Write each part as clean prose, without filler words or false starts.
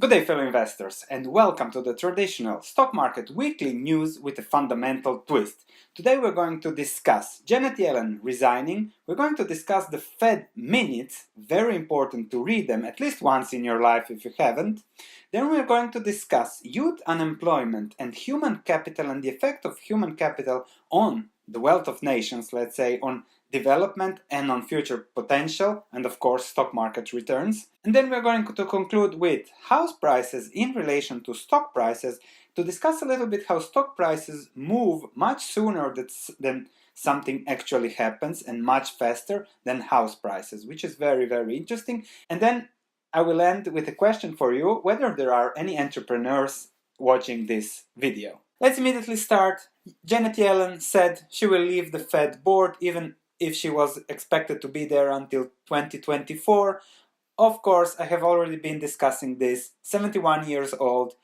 Good day, fellow investors, and welcome to the traditional stock market weekly news with a fundamental twist. Today we're going to discuss Janet Yellen resigning, we're going to discuss the Fed minutes, very important to read them at least once in your life if you haven't. Then we're going to discuss youth unemployment and human capital and the effect of human capital on the wealth of nations, let's say, on development and on future potential, and of course stock market returns. And then we're going to conclude with house prices in relation to stock prices to discuss a little bit how stock prices move much sooner than something actually happens and much faster than house prices, which is very, very interesting. And then I will end with a question for you, whether there are any entrepreneurs watching this video. Let's immediately start. Janet Yellen said she will leave the Fed board even if she was expected to be there until 2024. Of course, I have already been discussing this. 71 years old,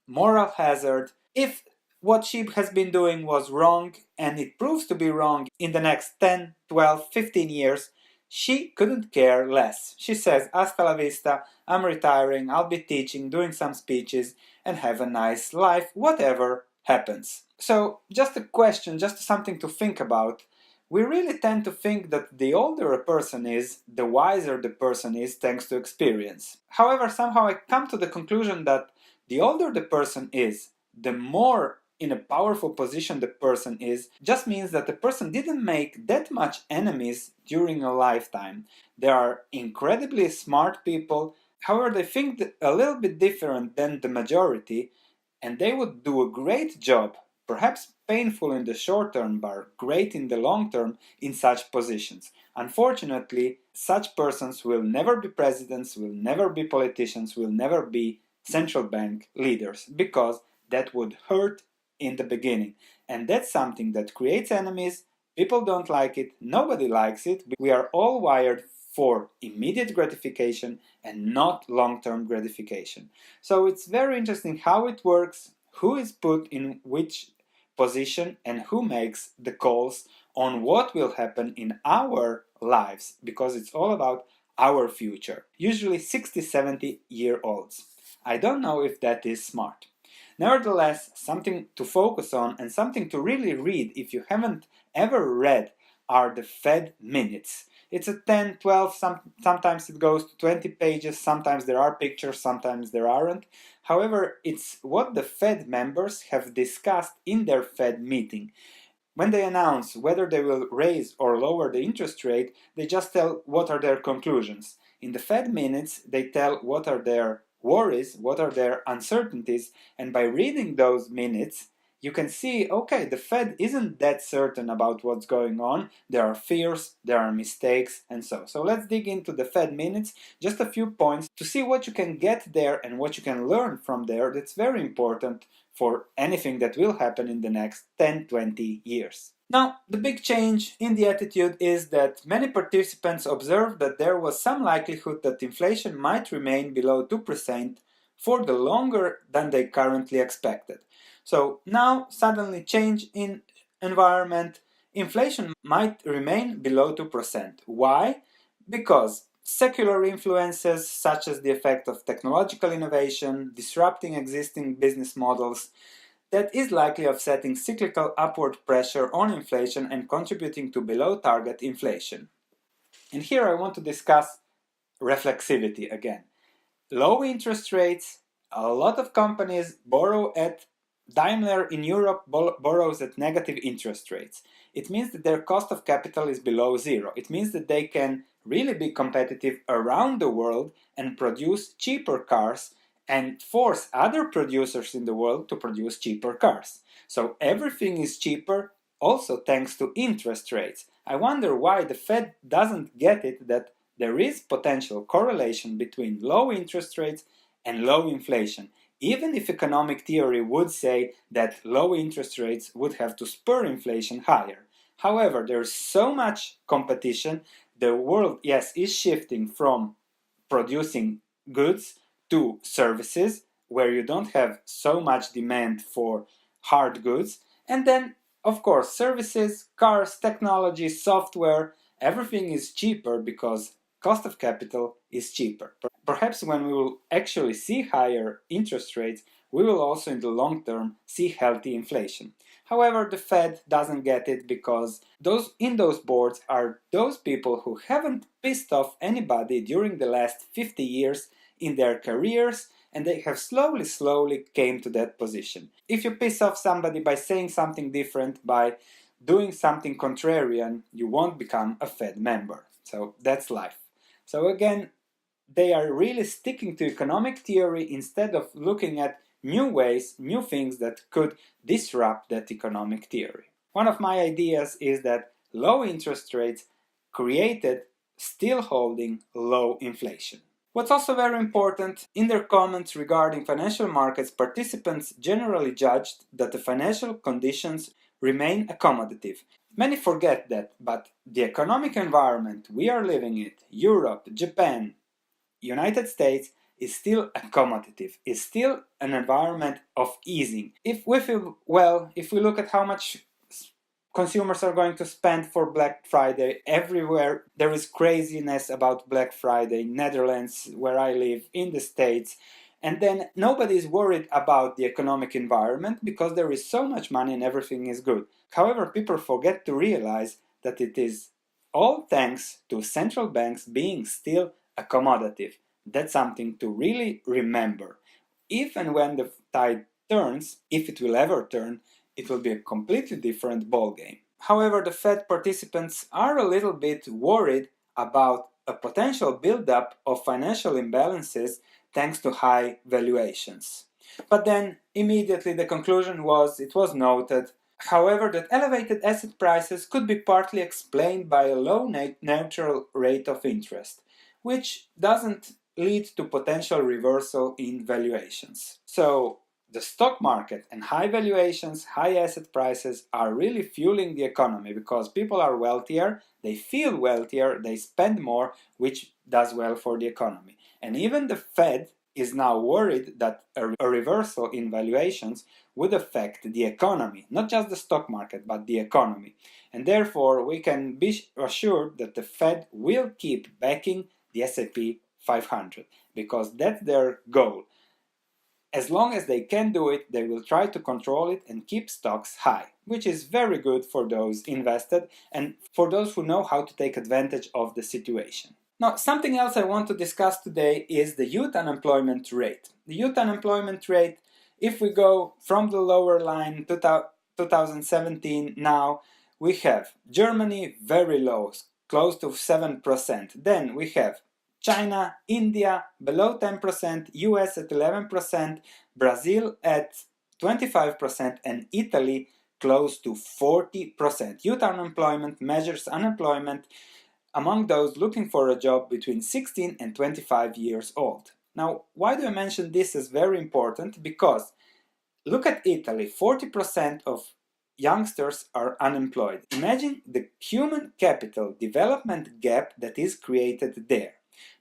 moral hazard. If what she has been doing was wrong and it proves to be wrong in the next 10, 12, 15 years, she couldn't care less. She says, hasta la vista, I'm retiring, I'll be teaching, doing some speeches, and have a nice life, whatever happens. So, just a question, just something to think about. We really tend to think that the older a person is, the wiser the person is thanks to experience. However, somehow I come to the conclusion that the older the person is, the more in a powerful position the person is, just means that the person didn't make that much enemies during a lifetime. There are incredibly smart people, however they think a little bit different than the majority, and they would do a great job, perhaps painful in the short term but great in the long term, in such positions. Unfortunately, such persons will never be presidents, will never be politicians, will never be central bank leaders, because that would hurt in the beginning. And that's something that creates enemies. People don't like it, nobody likes it. We are all wired for immediate gratification and not long-term gratification. So it's very interesting how it works, who is put in which position, and who makes the calls on what will happen in our lives, because it's all about our future. Usually 60, 70-year-olds. I don't know if that is smart. Nevertheless, something to focus on and something to really read if you haven't ever read are the Fed minutes. It's a 10, 12, sometimes it goes to 20 pages, sometimes there are pictures, sometimes there aren't. However, it's what the Fed members have discussed in their Fed meeting. When they announce whether they will raise or lower the interest rate, they just tell what are their conclusions. In the Fed minutes, they tell what are their worries, what are their uncertainties, and by reading those minutes, you can see, okay, the Fed isn't that certain about what's going on, there are fears, there are mistakes, and so. So let's dig into the Fed minutes, just a few points to see what you can get there and what you can learn from there. That's very important for anything that will happen in the next 10, 20 years. Now, the big change in the attitude is that many participants observed that there was some likelihood that inflation might remain below 2% for the longer than they currently expected. So now, suddenly change in environment, inflation might remain below 2%. Why? Because secular influences such as the effect of technological innovation, disrupting existing business models, that is likely offsetting cyclical upward pressure on inflation and contributing to below target inflation. And here I want to discuss reflexivity again. Low interest rates, a lot of companies borrow at Daimler in Europe borrows at negative interest rates. It means that their cost of capital is below zero. It means that they can really be competitive around the world and produce cheaper cars and force other producers in the world to produce cheaper cars. So everything is cheaper also thanks to interest rates. I wonder why the Fed doesn't get it that there is potential correlation between low interest rates and low inflation, even if economic theory would say that low interest rates would have to spur inflation higher. However, there's so much competition, the world, yes, is shifting from producing goods to services, where you don't have so much demand for hard goods, and then, of course, services, cars, technology, software, everything is cheaper because cost of capital is cheaper. perhaps when we will actually see higher interest rates, we will also in the long term see healthy inflation. However, the Fed doesn't get it because in those boards are those people who haven't pissed off anybody during the last 50 years in their careers, and they have slowly came to that position. If you piss off somebody by saying something different, by doing something contrarian, you won't become a Fed member. So that's life. So again, they are really sticking to economic theory instead of looking at new ways, new things that could disrupt that economic theory. One of my ideas is that low interest rates created still holding low inflation. What's also very important, in their comments regarding financial markets, participants generally judged that the financial conditions remain accommodative. Many forget that, but the economic environment we are living in, Europe, Japan, United States, is still accommodative, is still an environment of easing. If we look at how much consumers are going to spend for Black Friday, everywhere there is craziness about Black Friday, Netherlands, where I live, in the States, and then nobody is worried about the economic environment because there is so much money and everything is good. However, people forget to realize that it is all thanks to central banks being still accommodative. That's something to really remember. If and when the tide turns, if it will ever turn, it will be a completely different ballgame. However, the Fed participants are a little bit worried about a potential buildup of financial imbalances thanks to high valuations. But then immediately the conclusion was, it was noted, however, that elevated asset prices could be partly explained by a low neutral rate of interest, which doesn't lead to potential reversal in valuations. So the stock market and high valuations, high asset prices are really fueling the economy because people are wealthier, they feel wealthier, they spend more, which does well for the economy. And even the Fed is now worried that a reversal in valuations would affect the economy, not just the stock market, but the economy. And therefore, we can be assured that the Fed will keep backing the S&P 500 because that's their goal. As long as they can do it, they will try to control it and keep stocks high, which is very good for those invested and for those who know how to take advantage of the situation. Now, something else I want to discuss today is the youth unemployment rate. The youth unemployment rate, if we go from the lower line, 2017 now, we have Germany very low, close to 7%. Then we have China, India below 10%, US at 11%, Brazil at 25%, and Italy close to 40%. Youth unemployment measures unemployment among those looking for a job between 16 and 25 years old. Now, why do I mention this as very important? Because look at Italy, 40% of youngsters are unemployed. Imagine the human capital development gap that is created there.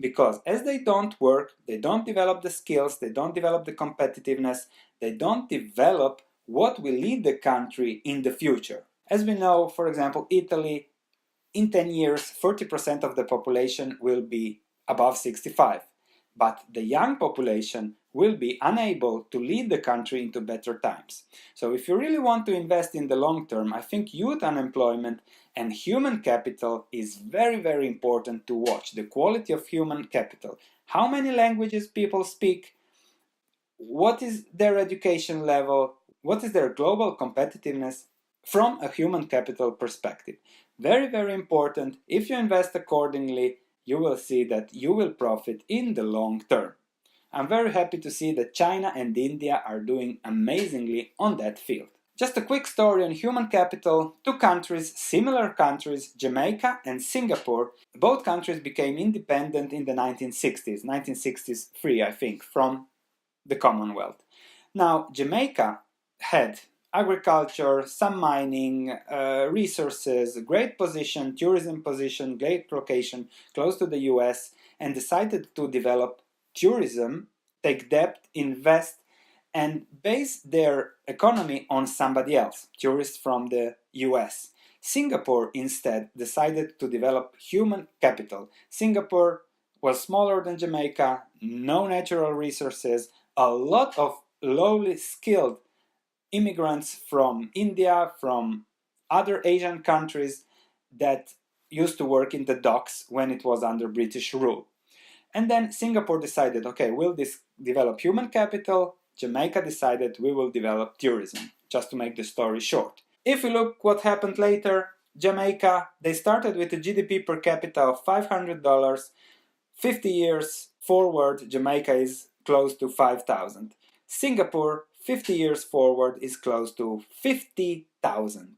Because as they don't work, they don't develop the skills, they don't develop the competitiveness, they don't develop what will lead the country in the future. As we know, for example, Italy, in 10 years, 40% of the population will be above 65. But the young population will be unable to lead the country into better times. So if you really want to invest in the long term, I think youth unemployment and human capital is very important to watch. The quality of human capital. How many languages people speak? What is their education level? What is their global competitiveness from a human capital perspective? Very important. If you invest accordingly, you will see that you will profit in the long term. I'm very happy to see that China and India are doing amazingly on that field. Just a quick story on human capital. Two countries, similar countries, Jamaica and Singapore, both countries became independent in the 1960s, 1963 I think, from the Commonwealth. Now, Jamaica had agriculture, some mining, resources, great position, tourism position, great location, close to the US, and decided to develop tourism, take debt, invest, and base their economy on somebody else, tourists from the US. Singapore instead decided to develop human capital. Singapore was smaller than Jamaica, no natural resources, a lot of lowly skilled immigrants from India, from other Asian countries that used to work in the docks when it was under British rule. And then Singapore decided, okay, we'll develop human capital. Jamaica decided we will develop tourism, just to make the story short. If we look what happened later, Jamaica, they started with a GDP per capita of $500. 50 years forward, Jamaica is close to 5,000. Singapore, 50 years forward, is close to 50,000.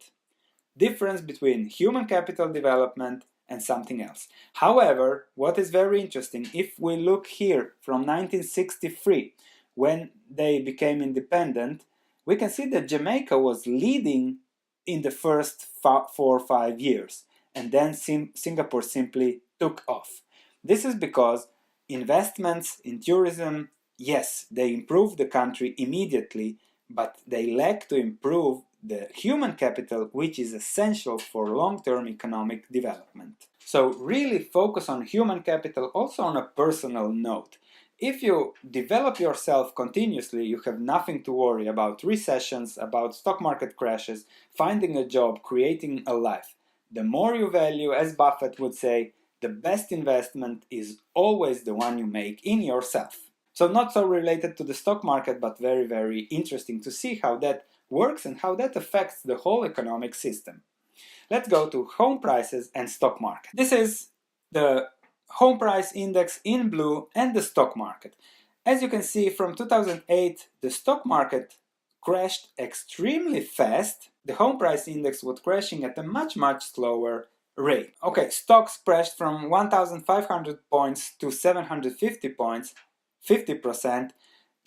Difference between human capital development and something else. However, what is very interesting, if we look here from 1963, when they became independent, we can see that Jamaica was leading in the first 4 or 5 years, and then Singapore simply took off. This is because investments in tourism, yes, they improve the country immediately, but they lack to improve the human capital, which is essential for long-term economic development. So really focus on human capital also on a personal note. If you develop yourself continuously, you have nothing to worry about recessions, about stock market crashes, finding a job, creating a life. The more you value, as Buffett would say, the best investment is always the one you make in yourself. So not so related to the stock market, but very, very interesting to see how that works and how that affects the whole economic system. Let's go to home prices and stock market. This is the home price index in blue and the stock market. As you can see, from 2008, the stock market crashed extremely fast. The home price index was crashing at a much slower rate. Okay, stocks crashed from 1,500 points to 750 points, 50%.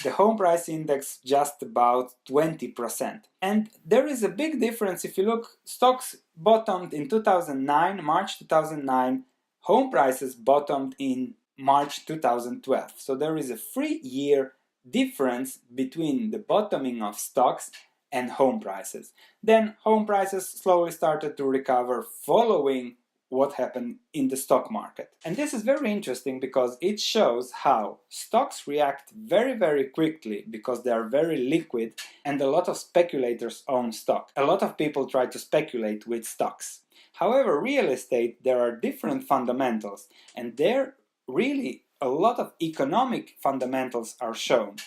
The home price index just about 20%. And there is a big difference if you look, stocks bottomed in 2009, March 2009, home prices bottomed in March 2012. So there is a 3-year difference between the bottoming of stocks and home prices. Then home prices slowly started to recover following what happened in the stock market. And this is very interesting because it shows how stocks react very, very quickly because they are very liquid and a lot of speculators own stock. A lot of people try to speculate with stocks. However, real estate, there are different fundamentals, and there really a lot of economic fundamentals are shown.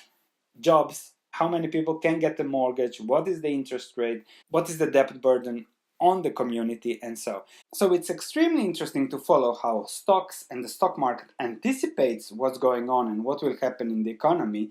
Jobs, how many people can get a mortgage, what is the interest rate, what is the debt burden on the community, and so. So it's extremely interesting to follow how stocks and the stock market anticipates what's going on and what will happen in the economy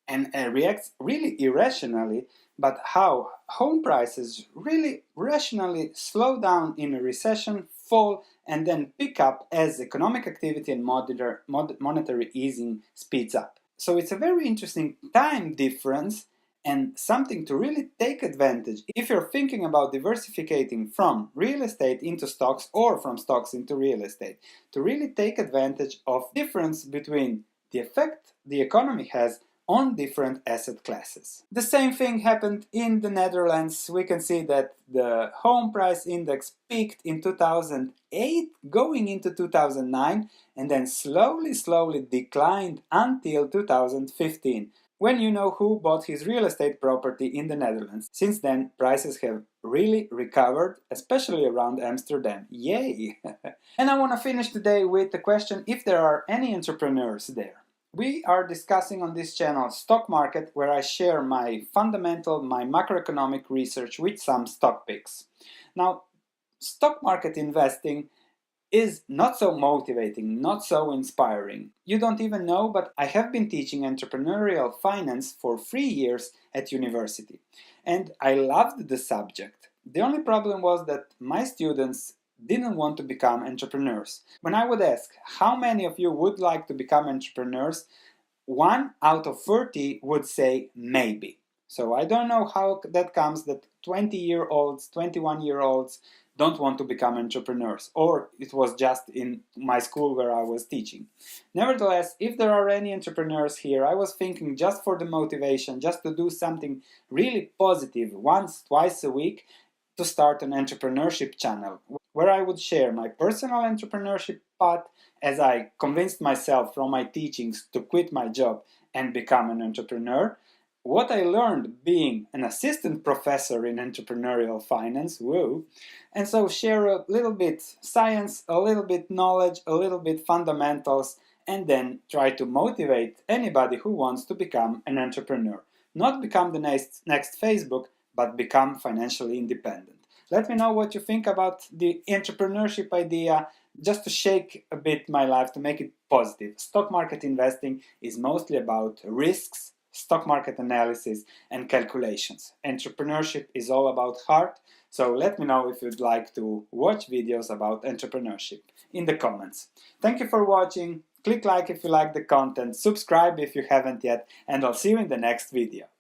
and reacts really irrationally, but how home prices really rationally slow down in a recession, fall, and then pick up as economic activity and monetary easing speeds up. So it's a very interesting time difference and something to really take advantage if you're thinking about diversifying from real estate into stocks or from stocks into real estate, to really take advantage of difference between the effect the economy has on different asset classes. The same thing happened in the Netherlands. We can see that the home price index peaked in 2008 going into 2009 and then slowly declined until 2015. When you know who bought his real estate property in the Netherlands. Since then, prices have really recovered, especially around Amsterdam. Yay! And I want to finish today with the question if there are any entrepreneurs there. We are discussing on this channel stock market, where I share my fundamental, my macroeconomic research with some stock picks. Now, stock market investing is not so motivating, not so inspiring. You don't even know, but I have been teaching entrepreneurial finance for 3 years at university. And I loved the subject. The only problem was that my students didn't want to become entrepreneurs. When I would ask, how many of you would like to become entrepreneurs? 1 out of 30 would say maybe. So I don't know how that comes that 20-year-olds, 21-year-olds don't want to become entrepreneurs, or it was just in my school where I was teaching. Nevertheless, if there are any entrepreneurs here, I was thinking just for the motivation, just to do something really positive once, twice a week, to start an entrepreneurship channel where I would share my personal entrepreneurship path as I convinced myself from my teachings to quit my job and become an entrepreneur, what I learned being an assistant professor in entrepreneurial finance, woo, and so share a little bit science, a little bit knowledge, a little bit fundamentals, and then try to motivate anybody who wants to become an entrepreneur. Not become the next Facebook, but become financially independent. Let me know what you think about the entrepreneurship idea, just to shake a bit my life, to make it positive. Stock market investing is mostly about risks, stock market analysis, and calculations. Entrepreneurship is all about heart, so let me know if you'd like to watch videos about entrepreneurship in the comments. Thank you for watching. Click like if you like the content, subscribe if you haven't yet, and I'll see you in the next video.